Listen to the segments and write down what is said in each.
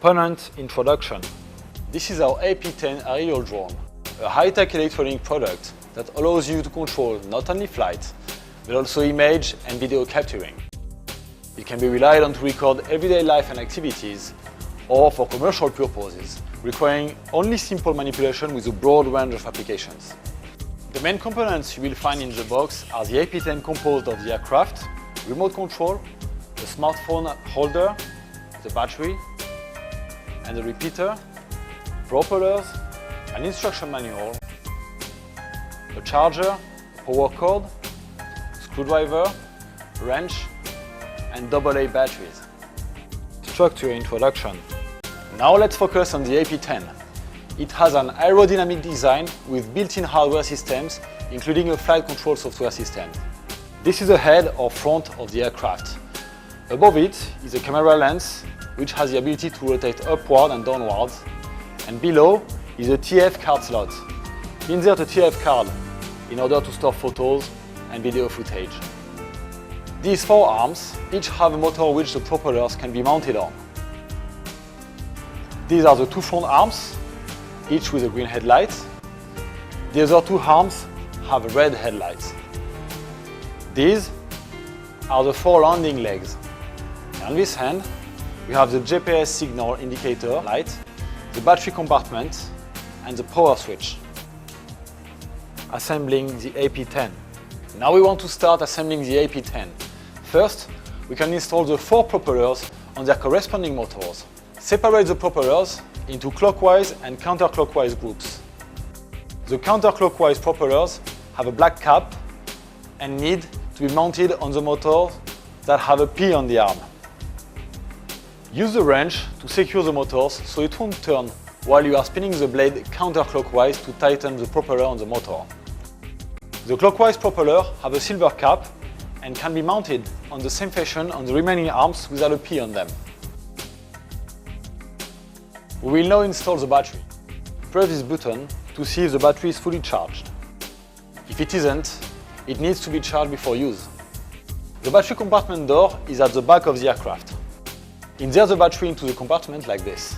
Component introduction. This is our AP10 aerial drone, a high-tech electronic product that allows you to control not only flight, but also image and video capturing. It can be relied on to record everyday life and activities, or for commercial purposes, requiring only simple manipulation with a broad range of applications. The main components you will find in the box are the AP10 composed of the aircraft, remote control, the smartphone holder, the battery, and the repeater, propellers, an instruction manual, a charger, power cord, screwdriver, wrench, and AA batteries. Structure introduction. Now let's focus on the AP10. It has an aerodynamic design with built-in hardware systems, including a flight control software system. This is the head or front of the aircraft. Above it is a camera lens, which has the ability to rotate upward and downwards. And below is a TF card slot. Insert a TF card in order to store photos and video footage. These four arms each have a motor which the propellers can be mounted on. These are the two front arms, each with a green headlight. The other two arms have a red headlight. These are the four landing legs. On this hand, we have the GPS signal indicator light, the battery compartment, and the power switch. Assembling the AP10. Now we want to start assembling the AP10. First, we can install the four propellers on their corresponding motors. Separate the propellers into clockwise and counterclockwise groups. The counterclockwise propellers have a black cap and need to be mounted on the motors that have a P on the arm. Use the wrench to secure the motors so it won't turn while you are spinning the blade counterclockwise to tighten the propeller on the motor. The clockwise propeller have a silver cap and can be mounted on the same fashion on the remaining arms without a P on them. We will now install the battery. Press this button to see if the battery is fully charged. If it isn't, it needs to be charged before use. The battery compartment door is at the back of the aircraft. Insert the battery into the compartment like this.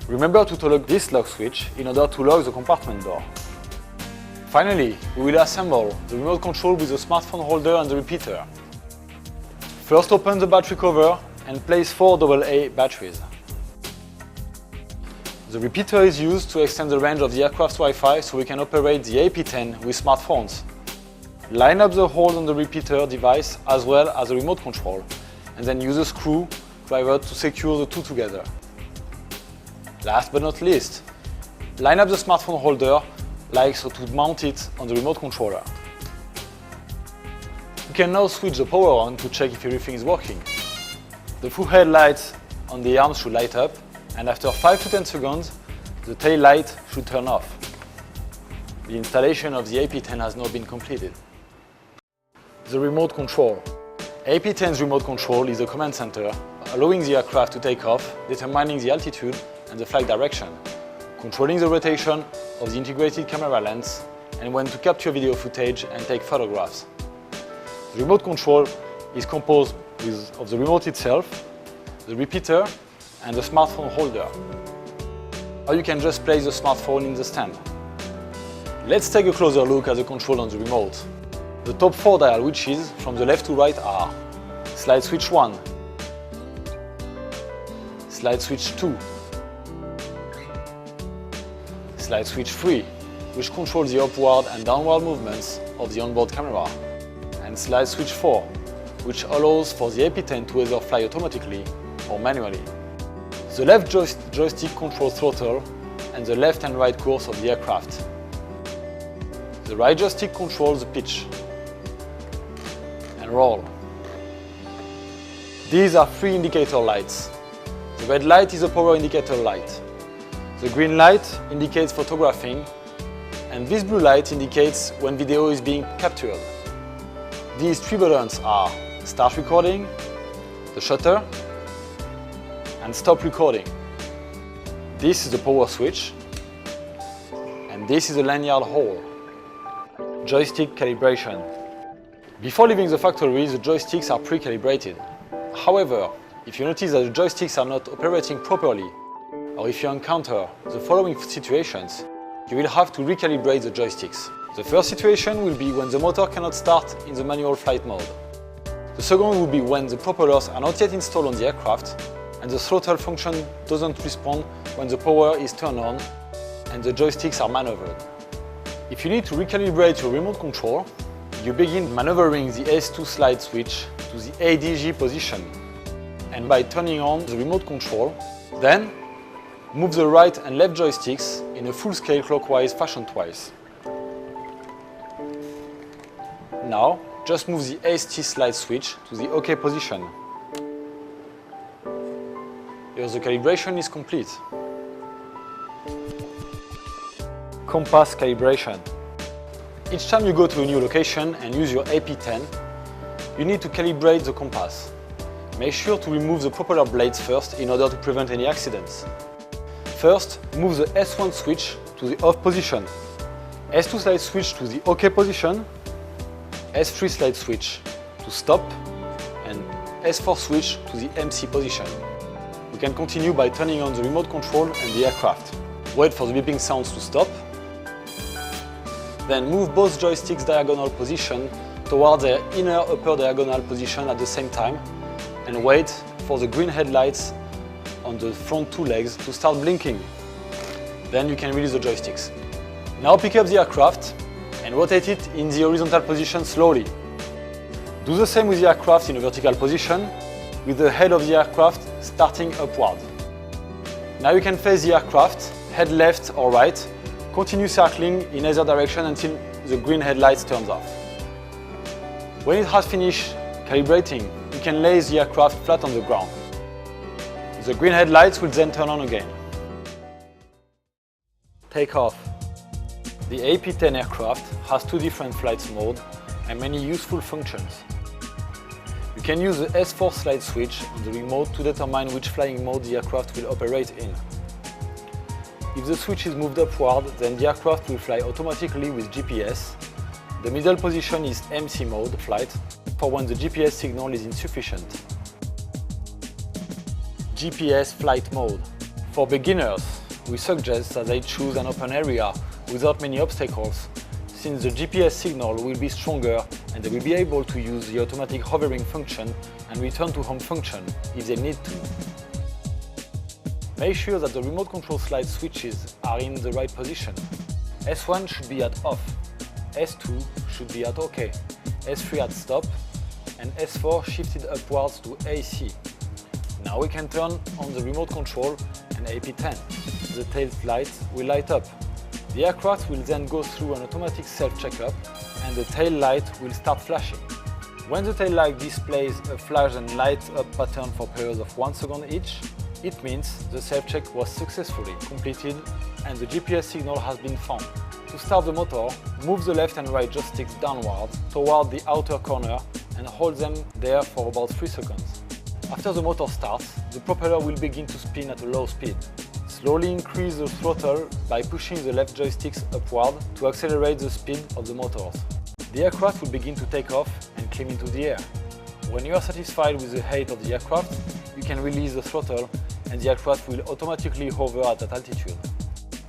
Remember to lock this lock switch in order to lock the compartment door. Finally, we will assemble the remote control with the smartphone holder and the repeater. First, open the battery cover and place four AA batteries. The repeater is used to extend the range of the aircraft's Wi-Fi so we can operate the AP10 with smartphones. Line up the holes on the repeater device as well as the remote control, and then use a screwdriver to secure the two together. Last but not least, line up the smartphone holder like so to mount it on the remote controller. You can now switch the power on to check if everything is working. The full headlights on the arms should light up, and after 5 to 10 seconds, the tail light should turn off. The installation of the AP10 has now been completed. The remote control. AP10's remote control is a command center, allowing the aircraft to take off, determining the altitude and the flight direction, controlling the rotation of the integrated camera lens, and when to capture video footage and take photographs. The remote control is composed of the remote itself, the repeater, and the smartphone holder. Or you can just place the smartphone in the stand. Let's take a closer look at the control on the remote. The top four dial switches from the left to right are slide switch 1, slide switch 2, slide switch 3, which controls the upward and downward movements of the onboard camera, and slide switch 4, which allows for the AP10 to either fly automatically or manually. The left joystick controls throttle and the left and right course of the aircraft. The right joystick controls the pitch and roll. These are three indicator lights. The red light is a power indicator light. The green light indicates photographing, and this blue light indicates when video is being captured. These three buttons are start recording, the shutter, and stop recording. This is the power switch, and this is a lanyard hole. Joystick calibration. Before leaving the factory, the joysticks are pre-calibrated. However, if you notice that the joysticks are not operating properly, or if you encounter the following situations, you will have to recalibrate the joysticks. The first situation will be when the motor cannot start in the manual flight mode. The second will be when the propellers are not yet installed on the aircraft and the throttle function doesn't respond when the power is turned on and the joysticks are maneuvered. If you need to recalibrate your remote control, you begin maneuvering the S2 slide switch to the ADG position, and by turning on the remote control, then move the right and left joysticks in a full-scale clockwise fashion twice. Now, just move the ST slide switch to the OK position. Here the calibration is complete. Compass calibration. Each time you go to a new location and use your AP10, you need to calibrate the compass. Make sure to remove the propeller blades first in order to prevent any accidents. First, move the S1 switch to the off position, S2 slide switch to the OK position, S3 slide switch to stop, and S4 switch to the MC position. We can continue by turning on the remote control and the aircraft. Wait for the beeping sounds to stop. Then move both joysticks diagonal position toward their inner upper diagonal position at the same time and wait for the green headlights on the front two legs to start blinking. Then you can release the joysticks. Now pick up the aircraft and rotate it in the horizontal position slowly. Do the same with the aircraft in a vertical position, with the head of the aircraft starting upward. Now you can face the aircraft, head left or right, continue circling in either direction until the green headlights turns off. When it has finished calibrating, you can lay the aircraft flat on the ground. The green headlights will then turn on again. Take off. The AP10 aircraft has two different flight modes and many useful functions. You can use the S4 slide switch on the remote to determine which flying mode the aircraft will operate in. If the switch is moved upward, then the aircraft will fly automatically with GPS. The middle position is MC mode flight, for when the GPS signal is insufficient. GPS flight mode. For beginners, we suggest that they choose an open area without many obstacles, since the GPS signal will be stronger and they will be able to use the automatic hovering function and return to home function if they need to. Make sure that the remote control slide switches are in the right position. S1 should be at off, S2 should be at OK, S3 at stop, and S4 shifted upwards to AC. Now we can turn on the remote control and AP10. The tail lights will light up. The aircraft will then go through an automatic self-checkup and the tail light will start flashing. When the tail light displays a flash and light up pattern for periods of 1 second each, it means the self-check was successfully completed and the GPS signal has been found. To start the motor, move the left and right joysticks downward toward the outer corner and hold them there for about 3 seconds. After the motor starts, the propeller will begin to spin at a low speed. Slowly increase the throttle by pushing the left joysticks upward to accelerate the speed of the motors. The aircraft will begin to take off and climb into the air. When you are satisfied with the height of the aircraft, you can release the throttle and the aircraft will automatically hover at that altitude.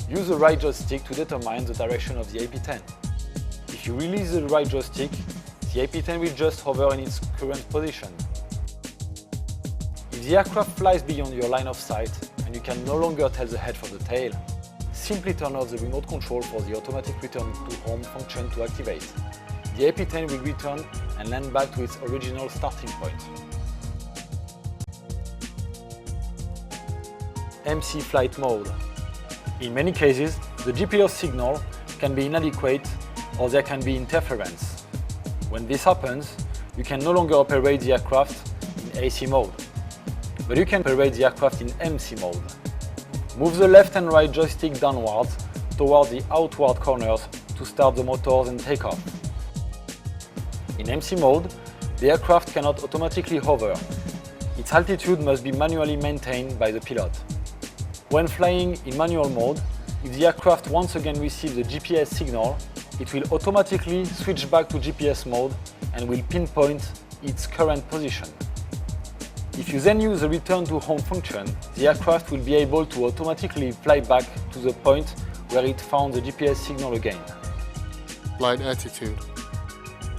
Use the right joystick to determine the direction of the AP10. If you release the right joystick, the AP10 will just hover in its current position. If the aircraft flies beyond your line of sight and you can no longer tell the head from the tail, simply turn off the remote control for the automatic return to home function to activate. The AP10 will return and land back to its original starting point. MC flight mode. In many cases, the GPS signal can be inadequate or there can be interference. When this happens, you can no longer operate the aircraft in AC mode, but you can operate the aircraft in MC mode. Move the left and right joystick downwards toward the outward corners to start the motors and take off. In MC mode, the aircraft cannot automatically hover. Its altitude must be manually maintained by the pilot. When flying in manual mode, if the aircraft once again receives the GPS signal, it will automatically switch back to GPS mode and will pinpoint its current position. If you then use the return to home function, the aircraft will be able to automatically fly back to the point where it found the GPS signal again. Flight attitude.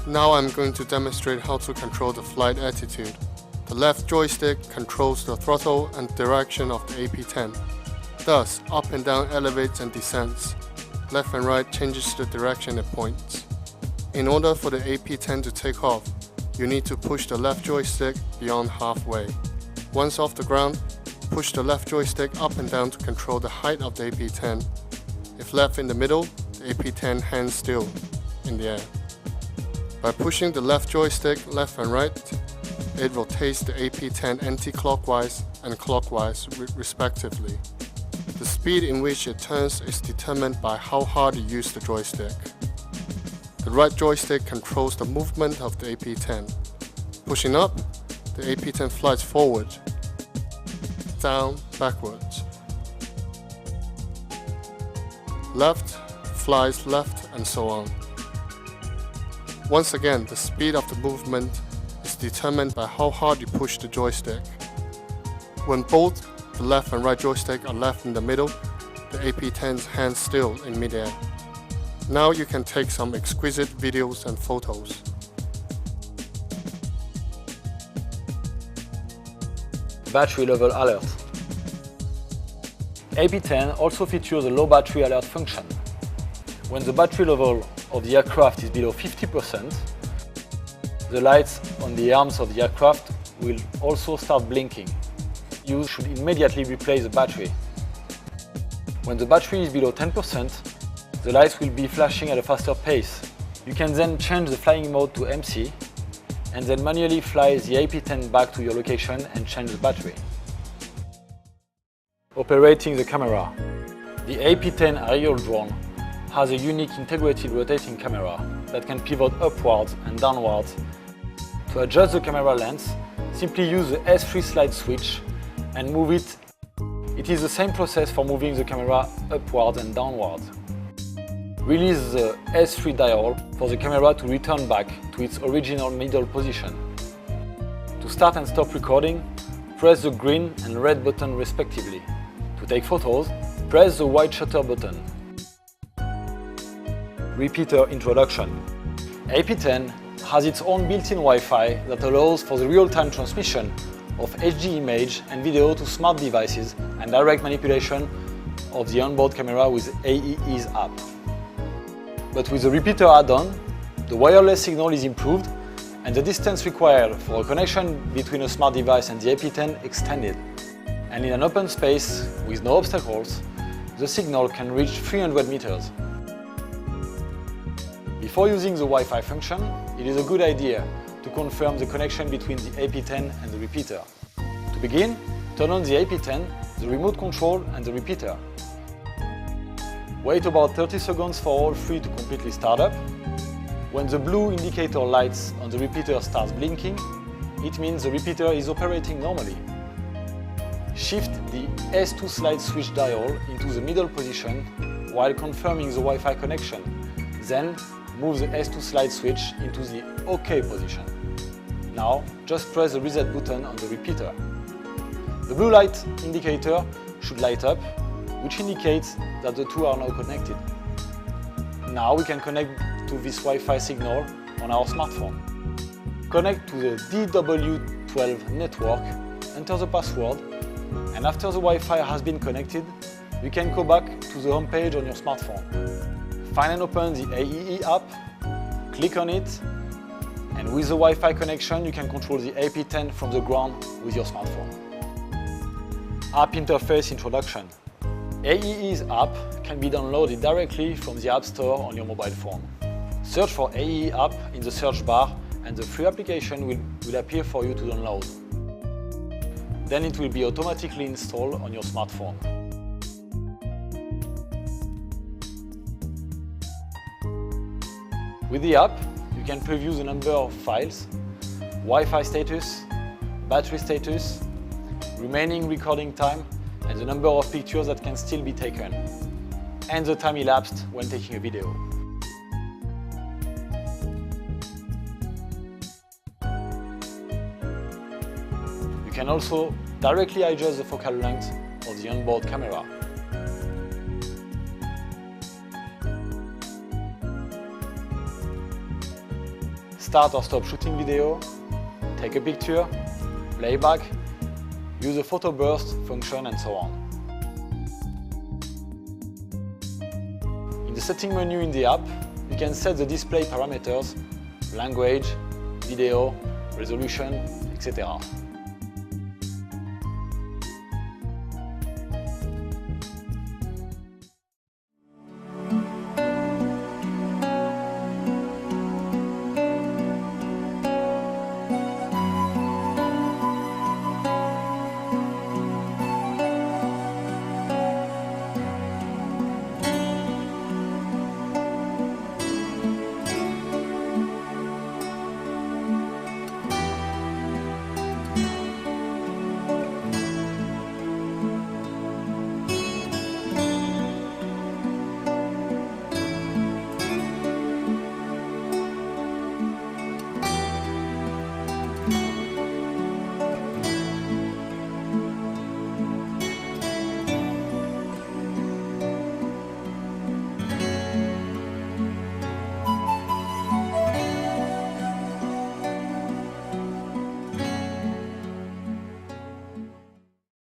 Now I'm going to demonstrate how to control the flight attitude. The left joystick controls the throttle and direction of the AP10. Thus, up and down elevates and descends. Left and right changes the direction it points. In order for the AP10 to take off, you need to push the left joystick beyond halfway. Once off the ground, push the left joystick up and down to control the height of the AP10. If left in the middle, the AP10 hangs still in the air. By pushing the left joystick left and right, it rotates the AP10 anti-clockwise and clockwise respectively. The speed in which it turns is determined by how hard you use the joystick. The right joystick controls the movement of the AP10. Pushing up, the AP10 flies forward, down, backwards. Left, flies left, and so on. Once again, the speed of the movement is determined by how hard you push the joystick. When both the left and right joystick are left in the middle, the AP10 hangs still in midair. Now you can take some exquisite videos and photos. Battery level alert. AP10 also features a low battery alert function. When the battery level of the aircraft is below 50%, the lights on the arms of the aircraft will also start blinking. You should immediately replace the battery. When the battery is below 10%, the lights will be flashing at a faster pace. You can then change the flying mode to MC and then manually fly the AP10 back to your location and change the battery. Operating the camera. The AP10 aerial drone has a unique integrated rotating camera that can pivot upwards and downwards. To adjust the camera lens, simply use the S3 slide switch and move it. It is the same process for moving the camera upwards and downwards. Release the S3 dial for the camera to return back to its original middle position. To start and stop recording, press the green and red button respectively. To take photos, press the white shutter button. Repeater introduction. AP10 has its own built-in Wi-Fi that allows for the real-time transmission of HD image and video to smart devices and direct manipulation of the onboard camera with AEE's app. But with the repeater add-on, the wireless signal is improved and the distance required for a connection between a smart device and the AP10 extended. And in an open space with no obstacles, the signal can reach 300 meters. Before using the Wi-Fi function, it is a good idea to confirm the connection between the AP10 and the repeater. To begin, turn on the AP10, the remote control and the repeater. Wait about 30 seconds for all three to completely start up. When the blue indicator lights on the repeater starts blinking, it means the repeater is operating normally. Shift the S2 slide switch dial into the middle position while confirming the Wi-Fi connection. Then move the S2 slide switch into the OK position. Now just press the reset button on the repeater. The blue light indicator should light up, which indicates that the two are now connected. Now we can connect to this Wi-Fi signal on our smartphone. Connect to the DW12 network, enter the password, and after the Wi-Fi has been connected, you can go back to the home page on your smartphone. Find and open the AEE app, click on it, and with the Wi-Fi connection you can control the AP10 from the ground with your smartphone. App interface introduction. AEE's app can be downloaded directly from the App Store on your mobile phone. Search for AEE app in the search bar and the free application will appear for you to download. Then it will be automatically installed on your smartphone. With the app, you can preview the number of files, Wi-Fi status, battery status, remaining recording time, and the number of pictures that can still be taken, and the time elapsed when taking a video. You can also directly adjust the focal length of the onboard camera. Start or stop shooting video, take a picture, play back, use the photo burst function and so on. In the setting menu in the app, you can set the display parameters, language, video, resolution, etc.